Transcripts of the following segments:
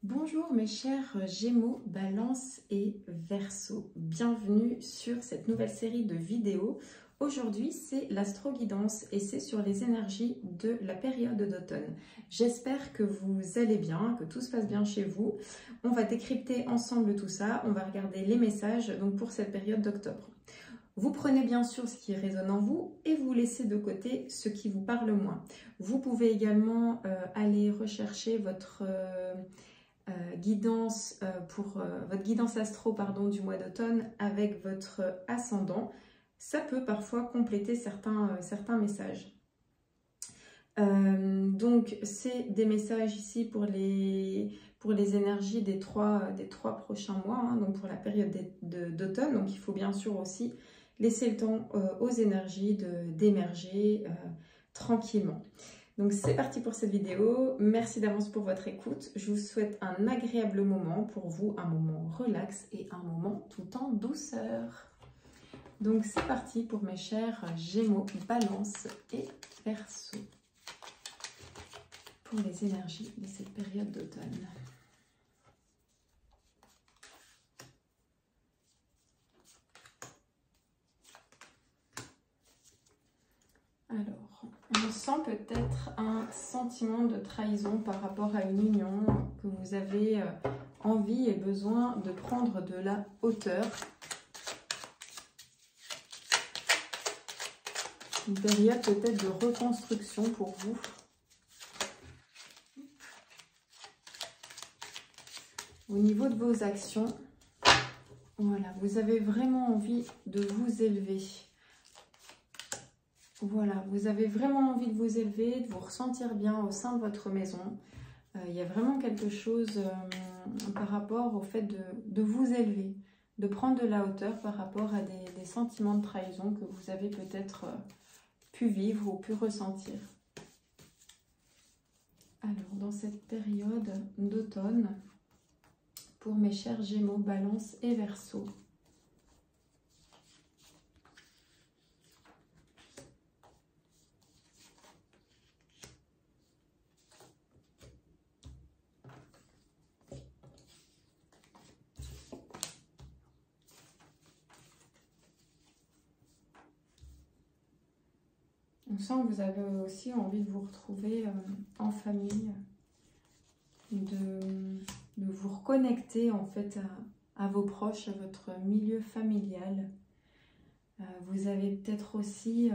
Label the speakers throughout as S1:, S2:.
S1: Bonjour mes chers Gémeaux, Balance et Verseau. Bienvenue sur cette nouvelle série de vidéos. Aujourd'hui, c'est l'astro-guidance et c'est sur les énergies de la période d'automne. J'espère que vous allez bien, que tout se passe bien chez vous. On va décrypter ensemble tout ça. On va regarder les messages donc pour cette période d'octobre. Vous prenez bien sûr ce qui résonne en vous et vous laissez de côté ce qui vous parle moins. Vous pouvez également aller rechercher votre guidance pour votre guidance astro du mois d'automne avec votre ascendant. Ça peut parfois compléter certains messages. Donc c'est des messages ici pour les énergies des trois prochains mois, hein, donc pour la période d'automne. Donc il faut bien sûr aussi laisser le temps aux énergies d'émerger tranquillement. Donc c'est parti pour cette vidéo, merci d'avance pour votre écoute, je vous souhaite un agréable moment pour vous, un moment relax et un moment tout en douceur. Donc c'est parti pour mes chers Gémeaux, Balance et Verseau pour les énergies de cette période d'automne. Alors, on sent peut-être un sentiment de trahison par rapport à une union, que vous avez envie et besoin de prendre de la hauteur. Une période peut-être de reconstruction pour vous. Au niveau de vos actions, voilà, vous avez vraiment envie de vous élever. Voilà, vous avez vraiment envie de vous élever, de vous ressentir bien au sein de votre maison. Il y a vraiment quelque chose par rapport au fait de vous élever, de prendre de la hauteur par rapport à des sentiments de trahison que vous avez peut-être pu vivre ou pu ressentir. Alors, dans cette période d'automne, pour mes chers Gémeaux, Balance et Verseau, on sent que vous avez aussi envie de vous retrouver en famille, de vous reconnecter en fait à vos proches, à votre milieu familial. Vous avez peut-être aussi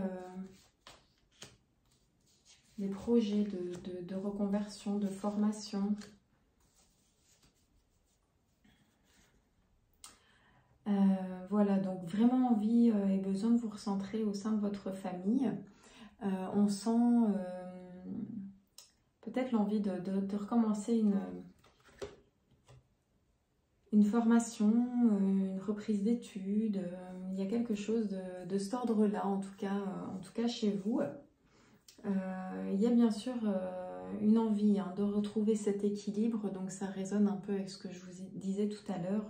S1: des projets de reconversion, de formation. Voilà, donc vraiment envie et besoin de vous recentrer au sein de votre famille. On sent peut-être l'envie de recommencer une formation, une reprise d'études. Il y a quelque chose de cet ordre-là, en tout cas chez vous. Il y a bien sûr une envie de retrouver cet équilibre, donc ça résonne un peu avec ce que je vous disais tout à l'heure.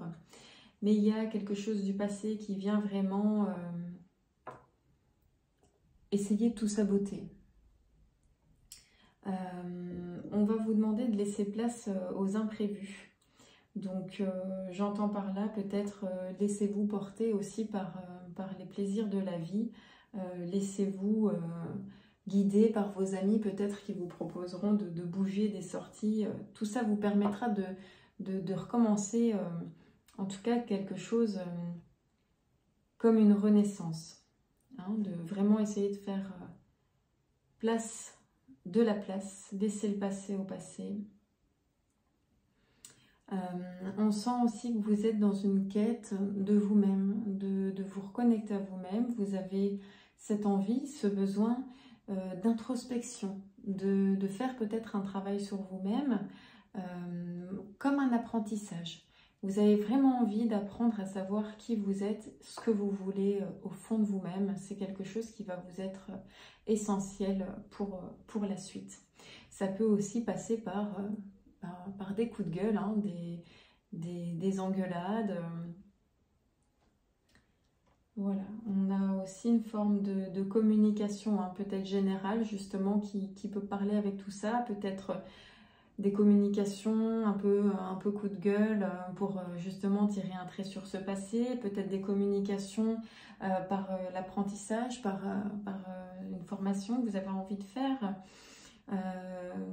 S1: Mais il y a quelque chose du passé qui vient vraiment essayer de tout saboter. On va vous demander de laisser place aux imprévus. Donc j'entends par là peut-être laissez-vous porter aussi par les plaisirs de la vie. Laissez-vous guider par vos amis peut-être qui vous proposeront de bouger des sorties. Tout ça vous permettra de recommencer en tout cas quelque chose comme une renaissance. Hein, de vraiment essayer de faire de la place, laisser le passé au passé. On sent aussi que vous êtes dans une quête de vous-même, de vous reconnecter à vous-même. Vous avez cette envie, ce besoin d'introspection, de faire peut-être un travail sur vous-même comme un apprentissage. Vous avez vraiment envie d'apprendre à savoir qui vous êtes, ce que vous voulez au fond de vous-même. C'est quelque chose qui va vous être essentiel pour la suite. Ça peut aussi passer par des coups de gueule, hein, des engueulades. Voilà, on a aussi une forme de communication peut-être générale justement qui peut parler avec tout ça, peut-être des communications un peu coup de gueule pour justement tirer un trait sur ce passé, peut-être des communications par l'apprentissage, par une formation que vous avez envie de faire,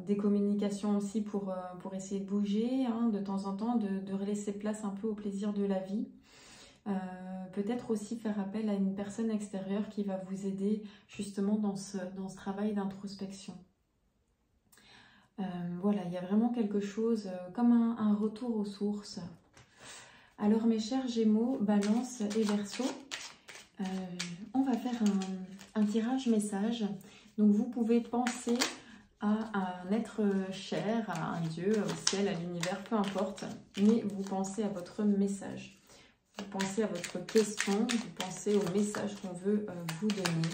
S1: des communications aussi pour essayer de bouger, hein, de temps en temps, de laisser place un peu au plaisir de la vie. Peut-être aussi faire appel à une personne extérieure qui va vous aider justement dans ce travail d'introspection. Voilà, il y a vraiment quelque chose comme un retour aux sources. Alors mes chers Gémeaux, Balance et Verseau, on va faire un tirage message. Donc vous pouvez penser à un être cher, à un dieu, au ciel, à l'univers, peu importe. Mais vous pensez à votre message. Vous pensez à votre question, vous pensez au message qu'on veut vous donner.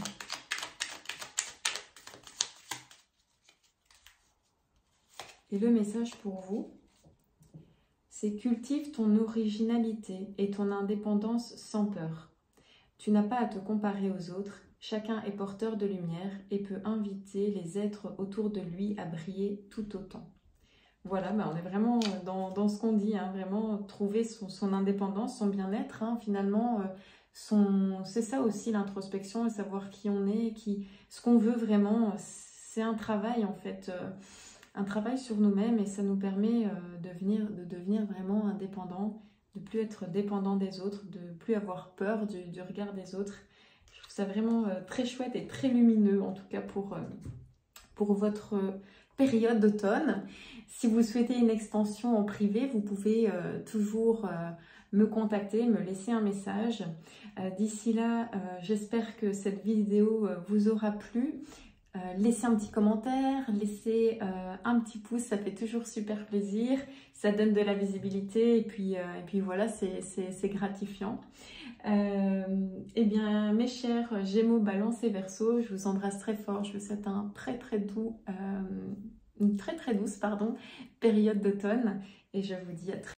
S1: Et le message pour vous, c'est cultive ton originalité et ton indépendance sans peur. Tu n'as pas à te comparer aux autres, chacun est porteur de lumière et peut inviter les êtres autour de lui à briller tout autant. Voilà, ben on est vraiment dans ce qu'on dit, hein, vraiment trouver son indépendance, son bien-être, hein, finalement, c'est ça aussi l'introspection et savoir qui on est, ce qu'on veut vraiment, c'est un travail en fait, un travail sur nous-mêmes et ça nous permet de devenir vraiment indépendant, de plus être dépendant des autres, de plus avoir peur du regard des autres. Je trouve ça vraiment très chouette et très lumineux en tout cas pour votre période d'automne. Si vous souhaitez une extension en privé, vous pouvez toujours me contacter, me laisser un message. D'ici là, j'espère que cette vidéo vous aura plu. Laissez un petit commentaire, laissez un petit pouce, ça fait toujours super plaisir. Ça donne de la visibilité et puis voilà, c'est gratifiant. Eh bien, mes chers Gémeaux, Balance et Verseau, je vous embrasse très fort. Je vous souhaite une très très douce période d'automne et je vous dis à très